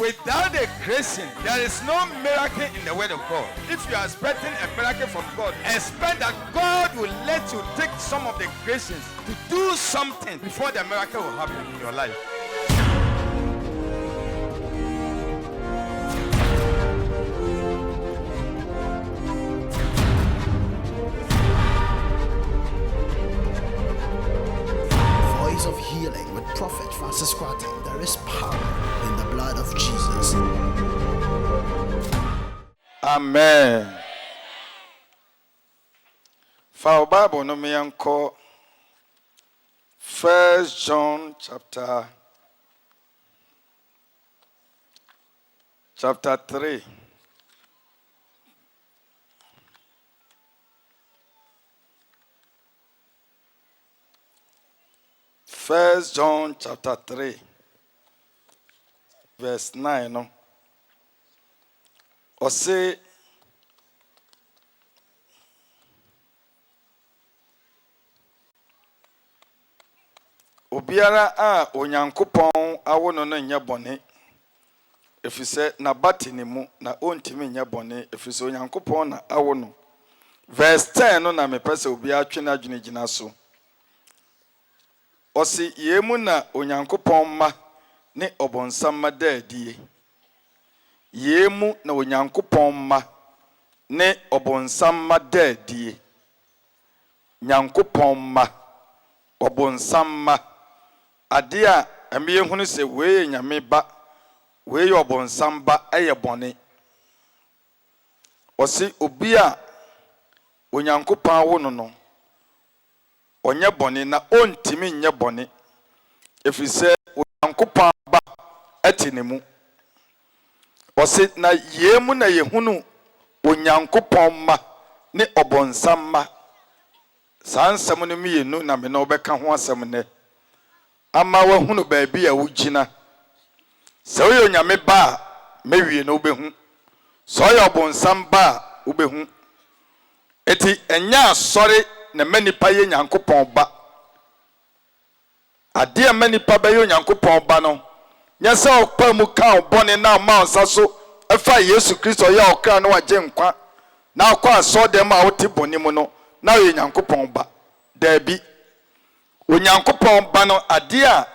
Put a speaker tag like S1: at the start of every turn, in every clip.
S1: Without the creation, there is no miracle in the word of God. If you are expecting a miracle from God, expect that God will let you take some of the creations to do something before the miracle will happen in your life.
S2: Voice of Healing with Prophet Francis Kwate. There is power in the blood of Jesus.
S1: Amen. For Bible no me anko 1 John chapter 3. First John chapter 3, verse 9. No? Or say, Obiara a onyankopon awono no nya bone efise na bati ne mu na ontimi nya bone efise onyankopon na awono. Verse 10 no na me pese obi atwe na adwene gina so. Osi yemu na onyankopon ma ne obonsam ma daadie. Yemu na onyankopon ma ne obonsam ma daadie. Nyankopon ma obonsam ma ade a emiye hunu se we nyame ba we obonsam ba eye bone. Osi obi a onyankopon awono no onye bone na ontimi nye bone efise onyankopon ba atinemu. Osi na yemu na yehunu onyankopon ma ne obonsam ma sansam no mienu na me no beka ho asem ne ama wahunu baabi a wugina se oyo nyame ba mewie no behu so oyo obonsam ba ubehu eti enya asori na manipa ye nyankopon ba ade a manipa ba ye nyankopon ba no nya se okpa mu ka obone na ma onsaso efa Yesu Kristo ya okra no waje nkwa na akwa asodem a wote boni mu no na ye nyankopon ba dabi onyankopon ba no ade a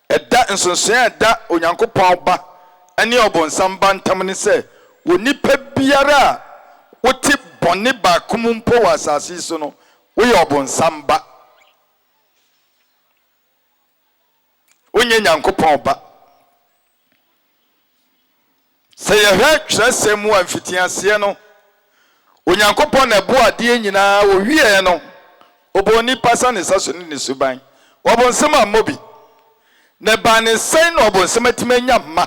S1: eda nsonson eda onyankopon ba ene obonsam ba ntam ne se wonipa biara wote boni ba kumumpo wa asase so no we obonsam ba onye nyankopon ba se ye hwe twresemu amfitiase no onyankopon na bo ade nyina wo wie no oboni pasa ne saso ne suban obonsam amobi ne ba ne sen no obonsam atimanya ma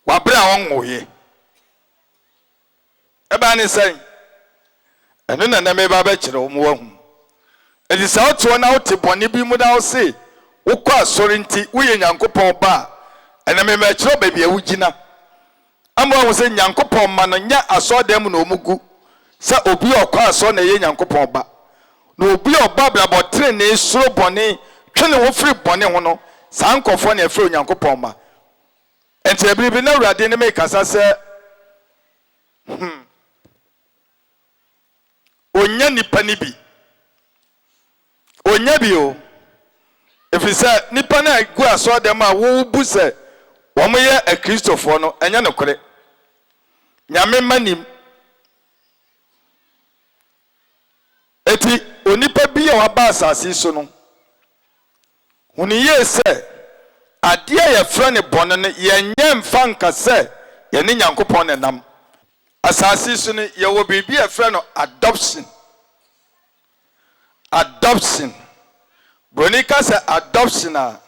S1: wabra wonwoye e ba ne sen eno na me ba ba kire wo mo wahu edi sa oto na ote boni bi mu da wo se wo kwa asori nti wo ye nyankopon ba ena me ma kire ba bia wo gina amma wo se nyankopon ma no nya asodem na omugu sa obi okwa aso na ye nyankopon ba no obi oba blabo tre na esuro boni twene wo firi boni ho no sa nkofo na efiri nyankopon ma enti ebribi na urade ne me kasa se onya nipa ni bi onya bi o efisa nipa na gu aso dem a wo bu se wo mo ye a Kristofo no enya ne kore nyame manim eti onipa bi a waba asase so no huni ye se ade a ye fra ne bone ne ye nye mfa nka se ye ne nyankopon ne nam asase so ne ye wo bibi e fra no adoption bronika se adoption a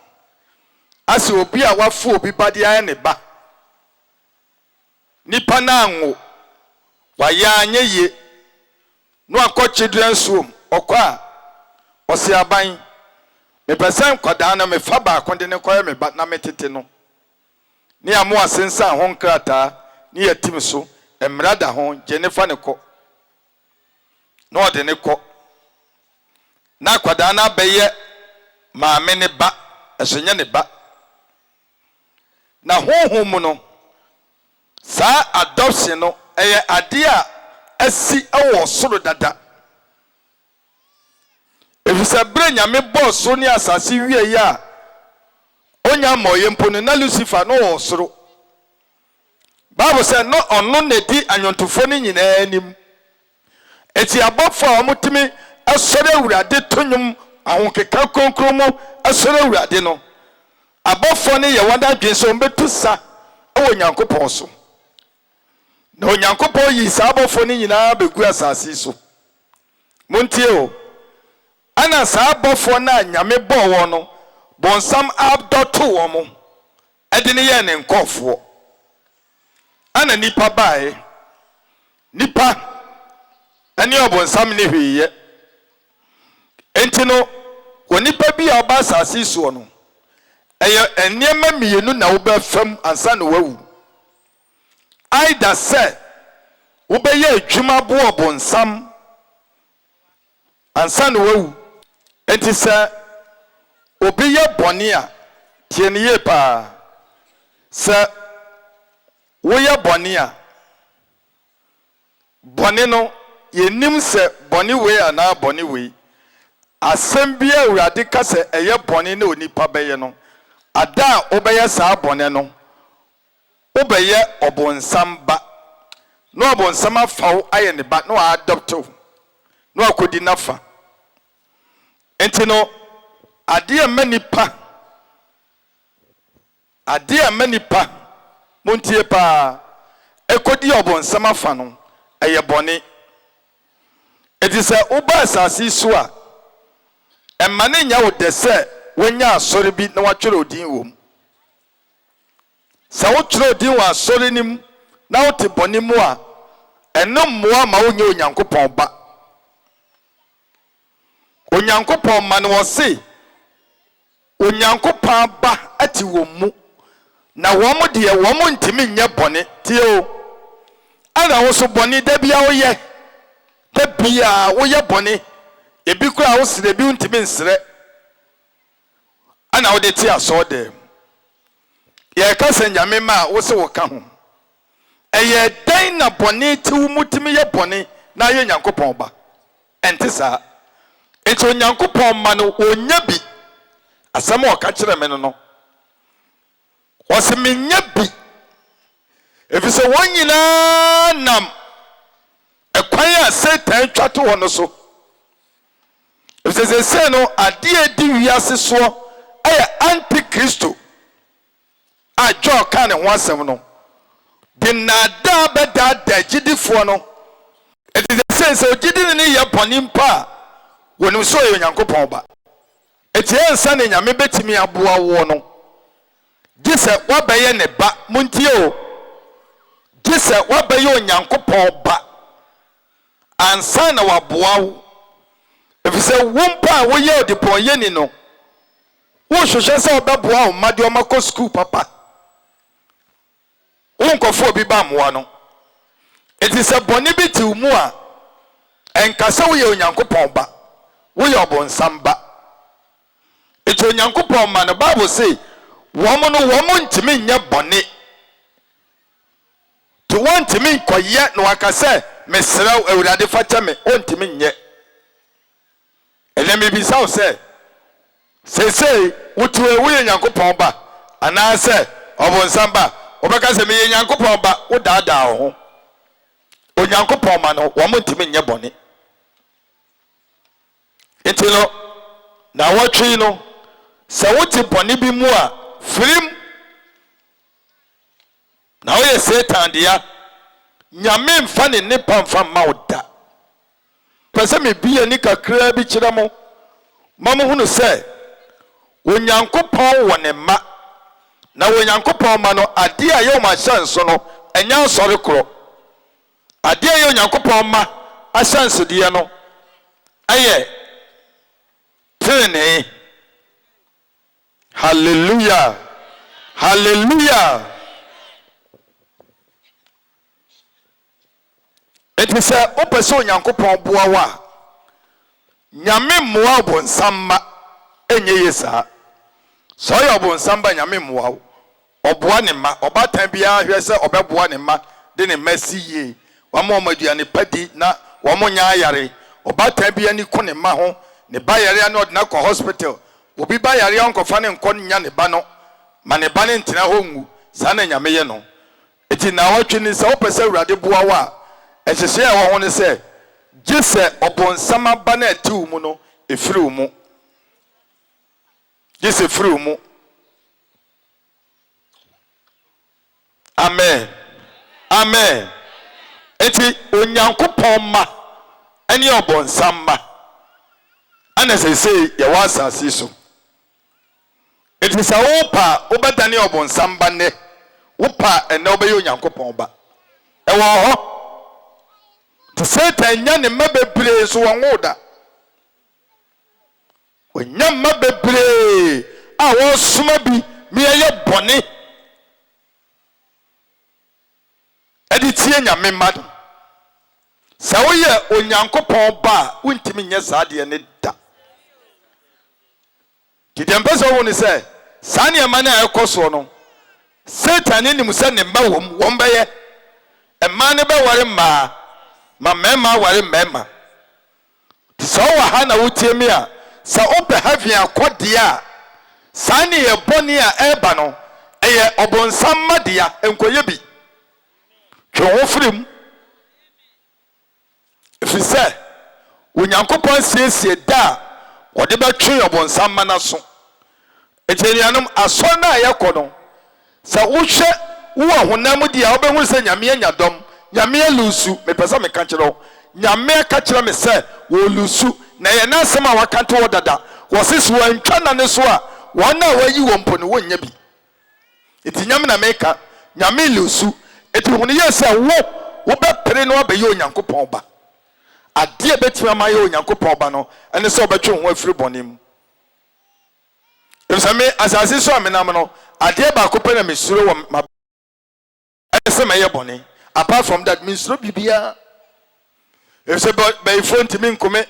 S1: ase obi a wafo obi bade aye ne ba nipa na anwo wa ya anye ye no akọ children home okwa osi aban me pesen koda na me fa ba konde ne koye me ba na metete no ni amu asensa ho nkrata ni yatim so emrada ho Jennifer ne ko no ode ne ko na koda na beye maame ne ba esonya ne ba na honhom no saa adoption no eye ade a asi ewo soro dada efisa bre nyame boss so ni asase wie ya onya moye mpo na Lucifer no wo soro Bible say no ono na di anyontofo ni nyina anim eti abofo a omutimi asore awurade tonyum ahonkeka konkro mu asore awurade no abofo ne ye wada dwen so mbetu sa ewo nyankopon so na onyankopon yi sa abofo ne nyina begu asase so montie o ana sa abofo na nyame bo wo no bonsam abdoto wo mo ede ne ye ne nkofo ana nipa bae nipa ani obonsam ne hweye enti no wonipa bi a oba asase so no eye eniema mienu na wo ba fam ansa na wawu aida se wo be ye adwuma bo obonsam ansa na wawu enti se obi ye bone a tie ne ye pa se wo ye bone a bone no yenim se bone we ana bone we asem bia awurade ka se eye bone na onipa beye no ada obeye sa bone no obeye obonsam ba no obonsam afaw aye ne ba no adopto no akodi nafa enti no ade amanipa montie pa ekodi obonsam afa no eye bone eti se uba asase so a emane nya wo de se wonya asori bi na watwere odin wom sa wo twere odin wa asori nim na wo te bone mu a eno mmoa ma wonya onyankopon ba onyankopon ma no wo se onyankopon ba ati wo mu na wo mo de wo mo ntimi nya bone tie o ana wo so bone da bia wo ye da bia wo ye bone ebi kura wo sire bi ntimi nsire ana wo de ti aso de ye ka se nyame ma wo se wo ka ho eye dan na bone ti wo mutimi ye bone na ye nyankopon ba enti sa enti nyankopon ma no onya bi asem o ka kire me no wo se menya bi efise wonyina nam ekwan a Satan twato wo no so efise se no ade di wiase so aya antikristo a jo ka ne ho asem no de nada beda da gidifo no efise se ogidi ne ye boni mpa wonu so ye nyankopon ba eti ensa ne nyame betimi aboa wo no gise wabeye ne ba muntie o gise wabeye onyankopon ba ansa na waboa wo efise wompa wo ye odipon ye ni no wo hwehwe se obaboa wo made o mako school papa wo nkofo obi ba moa no eti se boni bi ti mu a enkasa wo ye onyankopon ba wo ye obonsam ba eti onyankopon ma no Bible say wo mo ntimi nya bone to want ntimi koye no akase mesraw awurade facha me ontimi nye elemi bi saw say wotu ewu ye nyankopon ba ana se obonsam ba obeka se me ye nyankopon ba wo daada ho onyankopon ma no wo mo ntimi nye bone etino na wotwe no se woti bone bi mu a firim na wo ye Satan dia nyame mfa ne nipa mfa ma oda pese me bia ni kakra bi kire mo mamo hunu se onyankopon wo ne ma na onyankopon ma no ade a ye o ma chance no enya sori kro ade a ye onyankopon ma a chance de no aye tene hallelujah hallelujah enti se opese onyankopon boa wa nyame moa obonsam ma enye yesa so ya obonsam ba nyame moa oboa ne ma obatan bia hwe se obeboa ne ma de ne masi ye wama omaduane padi na wamo nya ayare obatan bia ni ko ne ma ho ne ba yare na odna ko hospital obi ba yare onkofa ne nko nya ne ba no ma ne ba ne ntina ho ngu sa na nyame ye no eti na watwe ni se opese awurade boa wa ehhye ya wo ho ne se gise obonsama ba na atiw mu no efiri mu gise efiri mu. Amen. Amen. Eti onyankopon ma eni obonsam ma ana sese ye wa asase so. Eti sa wo pa obadane obonsam ba ne wo pa ene obaye onyankopon ba e wo ho to Satan nya ne mabebre so won da onya mabebre a wo soma bi me ye bone edi tie nyame mad sa wo ye onyankopon ba wontimi nye saade ne da kidempeso wo ni se sa ne ma na ekoso no Satan ni musa ne mba wom beye e ma ne be ware ma mema ware mema so wa ha na wotie mi a sa ope havi akode a sa ne ye boni a eba no eye obonsam madia enkoye bi twe ofrim efise onyankopon siesie da wode ba twe obonsam ma na so etenianum aso na ayekono sa wohwe wo honam dia obehu se nyame anyadom nyame lusu me pesa me ka kire nyame ka kire me se wo lusu na ye na asem a wakante wo dada wo sisi wo antwa na ne so a wona wayi wo mpo ne wo nya bi eti nyame na me ka nyame lusu eti hunu ye se wo be pere no abaye onyankopon ba ade betima ma ye onyankopon ba no ene se obetwe ho afiri bonim efsame asase so amenam no ade ba ko pe na mesuro wo ma ese ma ye bone. Apart from that means no bibia if say by phone to me nkome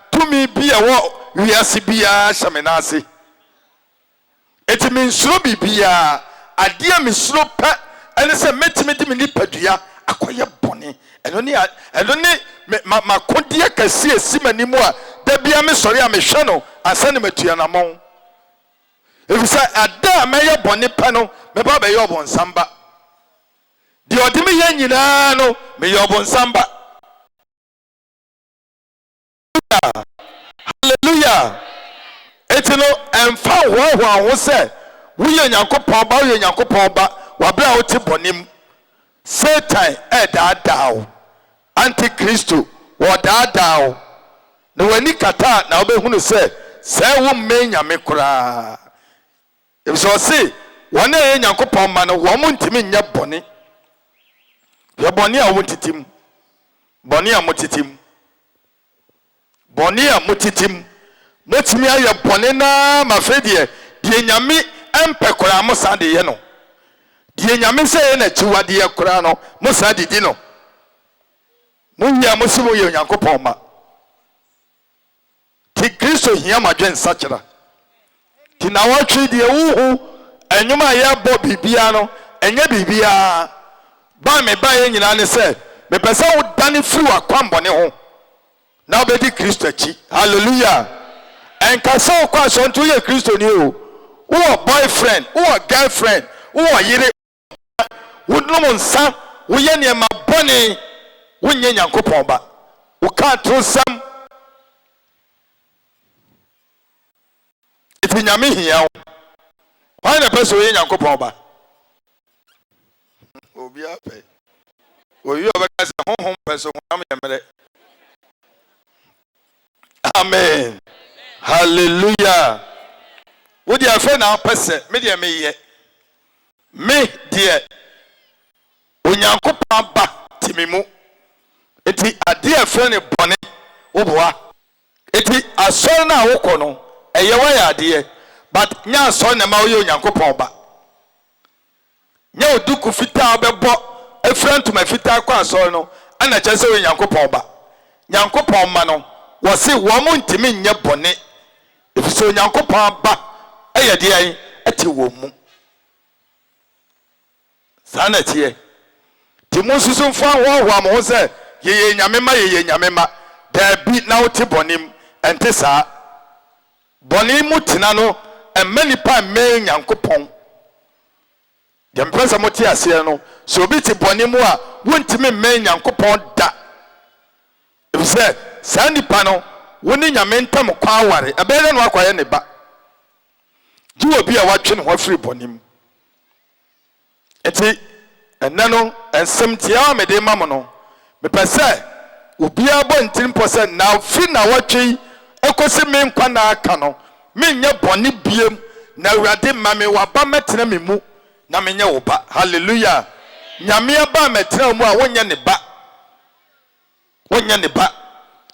S1: to me bia wo wiase bia shamenase it means no bibia ade me suro pa ene say metime di me nipadua akoye bone eno ni makodie kase esimanimu a da bia me sori a me hwe no asane matua na mon if say ada me ye bone pa no me ba be ye obonsamba di odimi ye nyina no me ye obonsamba. Hallelujah. Etino emfa ho ho se wo ye nyankopon ba wo ye nyankopon ba wa bra wo ti bonim Satan daadaa antichristo wo daadaa na wani kata na obehunu se wo me nyame kura if so say wona ye nyankopon ma no wo muntimi nya bone ye bone a wo titim bone a motitim bone a motitim motimi aye bone na mafedie die nyame empe kura mo sande ye no die nyame se ye na chiwade ye kura no mo sande di no mo nya mo simo ye nyankopon ma ti Kristo hia madwen sachera ti na watwe die wuhu enwuma ye bo bibia no enye bibia ba me ba ye nyina ne se me pese wo dane firi akwambone ho na obedi Kristo achi. Hallelujah. Enkasa kwa so ntu ye Kristo ni o wo boyfriend wo girlfriend wo yire wo no nsa wo ye ne ma bone wo nye nyankopon ba wo ka tro sam iti nyame hia wo why na person wo ye nyankopon ba obi ape oyi obeka se honhom person am yemre. Amen. Hallelujah. Wo dia fe na pese me dia meye me dia onyankopon ba timimu eti ade afa ne bone wo boa eti asor na wo kono eye wa ya ade but nya asor na ma wo ye onyankopon ba nya oduku fita obebo efrantu ma fita kwa asor no ana chese wo onyankopon ba nyankopon ma no wo se wo mo ntimi nya bone efise onyankopon ba eye de ai eti wo mu Sanity. Timusu for one was ye Yamema, there beat now Tibonim and Tessa Bonimu Tinano and many pan main Yankopon. The Empress Motia Siano, so be Bonimua, won't me main Yankopon da. If you say, Sandy Pano, winning your mental Mokawari, a better than Waka ba. You will be a watching what free Bonim. Eti, and nano, and some tia me de mamono. Me per se, Ubia bon 10% now, Fina watching, Okosi men Pana Cano, Minya Boni Biem, na Radi Mame Wabametina Mimu, Namenya Oba, hallelujah. Nyamia ba metina mu a wonya ne ba. Wonya ne ba.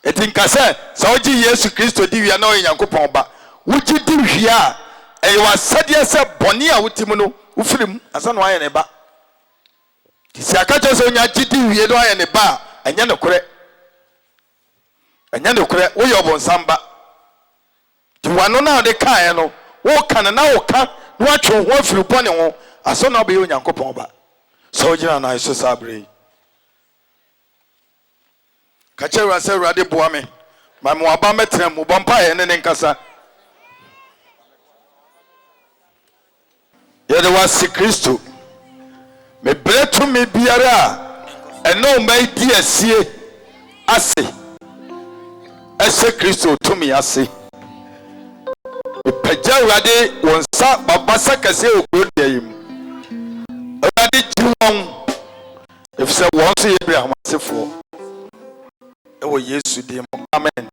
S1: Etinka se, sa oji Yesu Kristo di wi na Onyankopɔn ba. Wuji di wi a, e wa sade se boni a wutimu no, ufirim asa no aye ne ba. Si aka che se onya gidi wi no aye ne ba, anya ne kore. Anya ne kore, wo yo bonsam ba. Ti wano na de kan no, wo kan na wo kan, wo atwe ho afiri boni ho, asa no be Onyankopɔn ba. So jina na iso sabre kachewa se rade boa me ma mo aba metrem mo bompa ye ne nkasa ye de wasi Kristo me bretu me biara eno mai di asie ase ese Kristo tumi ase e peja rade wonsa babasa kase okodi yim if say once Abraham say for e wo Yesu dem amen.